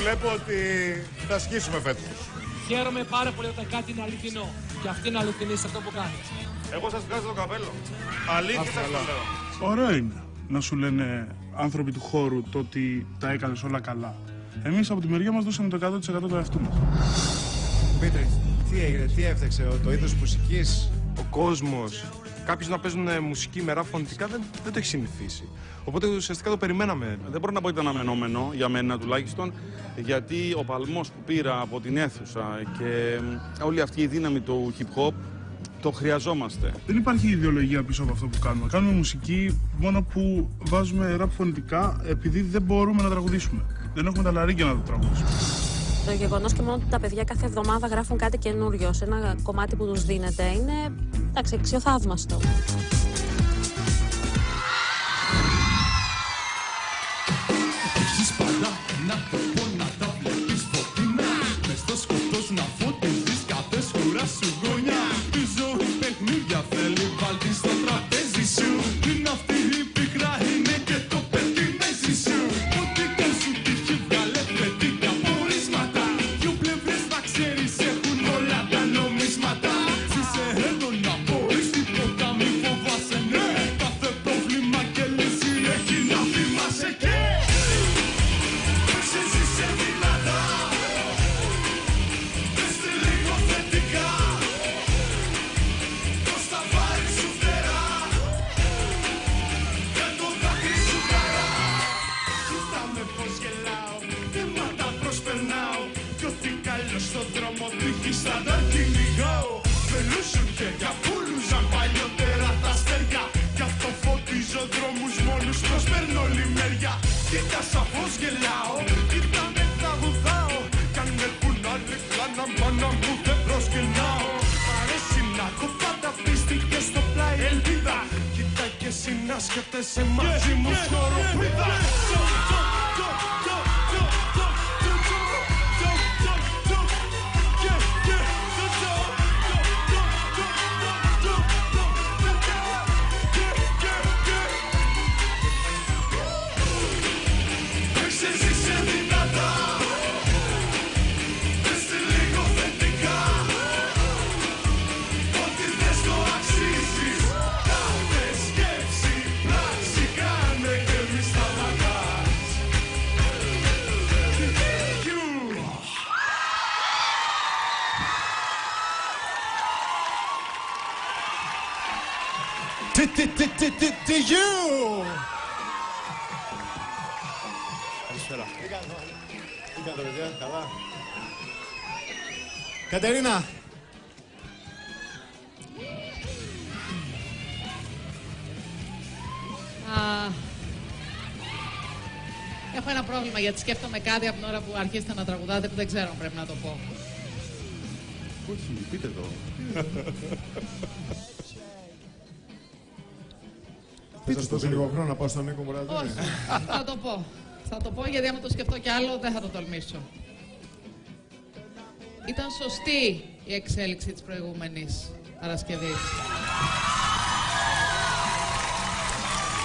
βλέπω ότι θα σκίσουμε φέτος. Χαίρομαι πάρα πολύ όταν κάτι είναι αληθινό. Και αυτή είναι αληθινή σε αυτό που κάνεις. Εγώ σας βγάζω το καπέλο. Αλήθεια σας το λέω. Ωραίο είναι να σου λένε άνθρωποι του χώρου το ότι τα έκανες όλα καλά. Εμείς από τη μεριά μας δώσαμε το 100% του εαυτού μας. Πείτε, τι έγινε, τι έφταξε, το είδος μουσικής? Ο κόσμος, κάποιοι να παίζουν μουσική με ραπ φωνητικά δεν το έχει συνηθίσει. Οπότε ουσιαστικά το περιμέναμε. Δεν μπορώ να πω ότι ήταν αναμενόμενο, για μένα τουλάχιστον, γιατί ο παλμός που πήρα από την αίθουσα και όλη αυτή η δύναμη του hip hop το χρειαζόμαστε. Δεν υπάρχει ιδεολογία πίσω από αυτό που κάνουμε. Κάνουμε μουσική μόνο που βάζουμε ραπ φωνητικά επειδή δεν μπορούμε να τραγουδήσουμε. Δεν έχουμε τα λαρύγκια να το τραγουδήσουμε. Το γεγονός και μόνο ότι τα παιδιά κάθε εβδομάδα γράφουν κάτι καινούριο σε ένα κομμάτι που τους δίνεται είναι, εντάξει, αξιοθαύμαστο. Έχεις πάντα να το πω να τα βλέπεις φωτεινά. Μες στο σκοτός να φωτίζεις κάθε σκούρα σου γωνιά. Η ζωή παιχνίδια θέλει, βάλτη στο τραπέζι σου. Είναι αυτή η πίκρα, είναι και το πετινέζι σου. Ό,τι και σου τύχει βγάλε πετικά πορίσματα. Δυο πλευρές να ξέρεις έχουν όλα τα νομίσματα. Ζήσε έντονα, μπορείς τίποτα μη φοβάσαι, ναι. Κάθε πρόβλημα και λύση έχει να θυμάσαι και ζήσε δυνατά. Δες τη λίγο θετικά. Πώς θα πάρεις σου φτερά. Για το δάκρυ σου χαρά. Κοίτα με πως γελάω, θέματα προσπερνάω. Κι ό,τι καλό στον δρόμο τύχεις θα τα κυνηγάω. Πελούσουν και για πουλούζαν παλιότερα τα αστέρια. Γι' αυτό φωτίζω δρόμους μόνους, προσπέρνω όλη μεριά. Κοίτα σαφώς γελάω, κοίτα με τραγουδάω. Κι αν έρχουν άλλοι κλάναν πάνω μου δεν προσκυνάω. Μ' αρέσει να έχω πάντα πίστη και στο πλάι ελπίδα. Κοίτα και εσύ να σκέφτεσαι μαζί μου σκοροπίδα. Ζήσε δυνατά. Δες τη λίγο θετικά. Ό,τι θες το αξίζεις. Κάθε σκέψη, πράξη κάνε και μη σταματάς. Τι κάνετε, παιδιά, καλά? Κατερίνα! Έχω ένα πρόβλημα γιατί σκέφτομαι κάτι από την ώρα που αρχίσετε να τραγουδάτε που δεν ξέρω αν πρέπει να το πω. Όχι, πείτε το. Θα σας δώσω λίγο χρόνο να πάω στον Νίκο Μουραδέλη. Όχι, θα το πω. Θα το πω γιατί άμα το σκεφτώ κι άλλο δεν θα το τολμήσω. Ήταν σωστή η εξέλιξη της προηγούμενης Παρασκευής.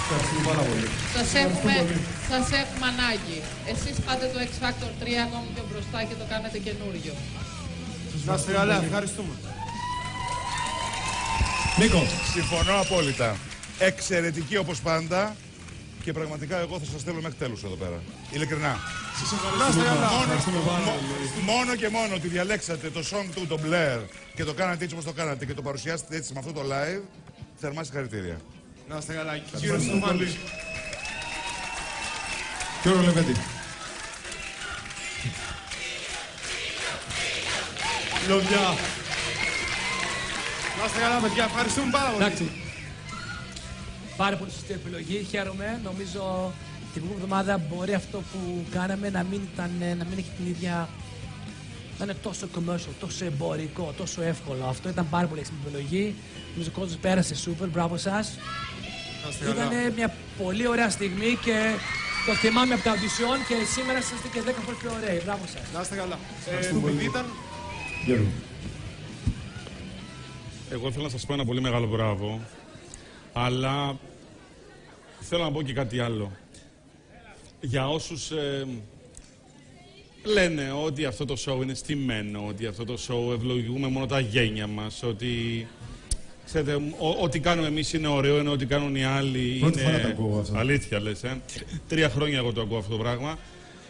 Ευχαριστούμε πάρα πολύ. Σας έχουμε ανάγκη. Εσείς πάτε το X Factor 3 ακόμη πιο μπροστά και το κάνετε καινούριο. Να είστε καλά, ευχαριστούμε. Νίκο. Συμφωνώ απόλυτα. Εξαιρετική όπως πάντα. Και πραγματικά εγώ θα σας θέλω μέχρι τέλους εδώ πέρα. Ειλικρινά. Σας ευχαριστούμε. Μόνο και μόνο ότι διαλέξατε το song του, τον Blair, και το κάνατε έτσι όπως το κάνατε και το παρουσιάσετε έτσι με αυτό το live, θερμά συγχαρητήρια. Να είστε καλά. Κύριος Στουφάνης. Κύριο Λεβέντη. Λοβιά. Να είστε καλά, παιδιά. Ευχαριστούμε πάρα πολύ. Εντάξει. Πάρα πολύ σωστή επιλογή. Χαίρομαι. Νομίζω την προηγούμενη εβδομάδα μπορεί αυτό που κάναμε να μην έχει την ίδια. Να είναι τόσο commercial, τόσο εμπορικό, τόσο εύκολο. Αυτό ήταν πάρα πολύ έξυπνη επιλογή. Νομίζω ο κόσμος πέρασε super. Μπράβο σας. Ήταν μια πολύ ωραία στιγμή και το θυμάμαι από τα audition και σήμερα είστε και 10 φορές πιο ωραίοι. Μπράβο σας. Να είστε καλά. Επειδή ήταν. Εγώ θέλω να σας πω ένα πολύ μεγάλο μπράβο, αλλά θέλω να πω και κάτι άλλο. Για όσους Λένε ότι αυτό το show είναι στημένο, ότι αυτό το show ευλογούμε μόνο τα γένια μας, ότι... Ξέρετε, ό,τι κάνουμε εμείς είναι ωραίο, ενώ ό,τι κάνουν οι άλλοι Πρώτη είναι... φορά το ακούω αυτό. Αλήθεια λες, 3 χρόνια εγώ το ακούω αυτό το πράγμα.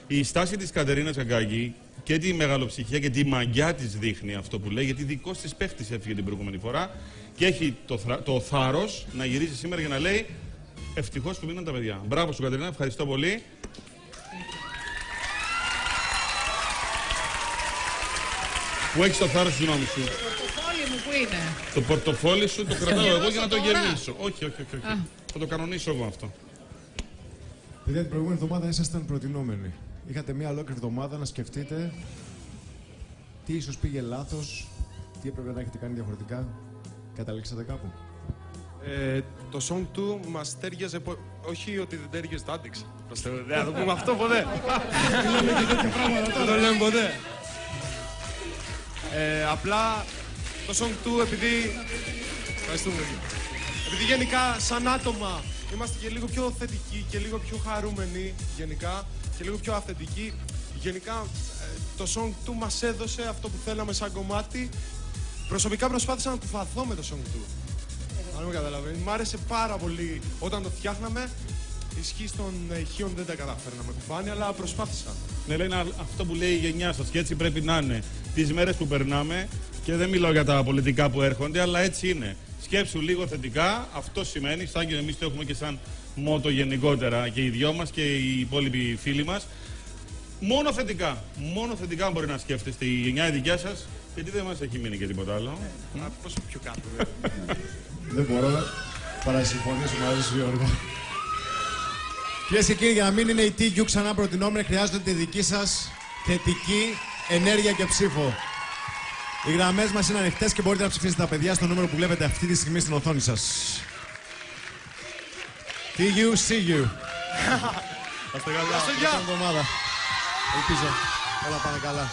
Η στάση της Κατερίνας Αγκάκη και τη μεγαλοψυχία και τη μαγιά της δείχνει αυτό που λέει, γιατί δικός της παίχτης έφυγε την προηγούμενη φορά και έχει το θάρρος να γυρίσει σήμερα και να λέει ευτυχώς που μείναν τα παιδιά. Μπράβο σου Κατερίνα, ευχαριστώ πολύ. Που έχεις το θάρρος της γνώμης σου. Το πορτοφόλι μου που είναι. Το πορτοφόλι σου το κρατάω εγώ για να το γεμίσω. Όχι. Θα το κανονίσω εγώ αυτό. Παιδιά, την προηγούμενη εβδομάδα ήσασταν προτινόμενοι. Είχατε μία ολόκληρη εβδομάδα να σκεφτείτε τι ίσως πήγε λάθος, τι έπρεπε να έχετε κάνει διαφορετικά. Καταλήξατε κάπου. Το song του μας τέριαζε. Όχι ότι δεν τέριαζε, το άντεξα. Δεν θα το πούμε αυτό ποτέ. Δεν το λέμε ποτέ. Απλά το song του επειδή. Ευχαριστούμε. Επειδή γενικά σαν άτομα είμαστε και λίγο πιο θετικοί και λίγο πιο χαρούμενοι γενικά και λίγο πιο αυθεντικοί. Γενικά το song του μας έδωσε αυτό που θέλαμε σαν κομμάτι. Προσωπικά προσπάθησα να κουφαθώ με το song του. Αν με καταλαβαίνεις. Μ' άρεσε πάρα πολύ όταν το φτιάχναμε. Η ισχύ των ηχείων δεν τα κατάφερα να με κουφάνει, αλλά προσπάθησα. Ναι, λέει αυτό που λέει η γενιά σας και έτσι πρέπει να είναι τις μέρες που περνάμε και δεν μιλάω για τα πολιτικά που έρχονται, αλλά έτσι είναι. Σκέψου λίγο θετικά, αυτό σημαίνει, σαν και εμείς το έχουμε και σαν μότο γενικότερα και οι δυο μας και οι υπόλοιποι φίλοι μας. Μόνο θετικά μπορεί να σκέφτεστε η γενιά η δικιά σας, γιατί δεν μας έχει μείνει και τίποτα άλλο. Πόσο πιο κάτω, Δεν μπορώ παρά να συμφωνήσω μαζί σου, Γιώργο. Κυρίες και κύριοι, για να μην είναι η TQ ξανά προτινόμενη, χρειάζονται τη δική σας θετική ενέργεια και ψήφο. Οι γραμμές μας είναι ανοιχτές και μπορείτε να ψηφίσετε τα παιδιά στο νούμερο που βλέπετε αυτή τη στιγμή στην οθόνη σας. TQ, see you. Ευχαριστώ, γεια. Ελπίζω όλα πάνε καλά.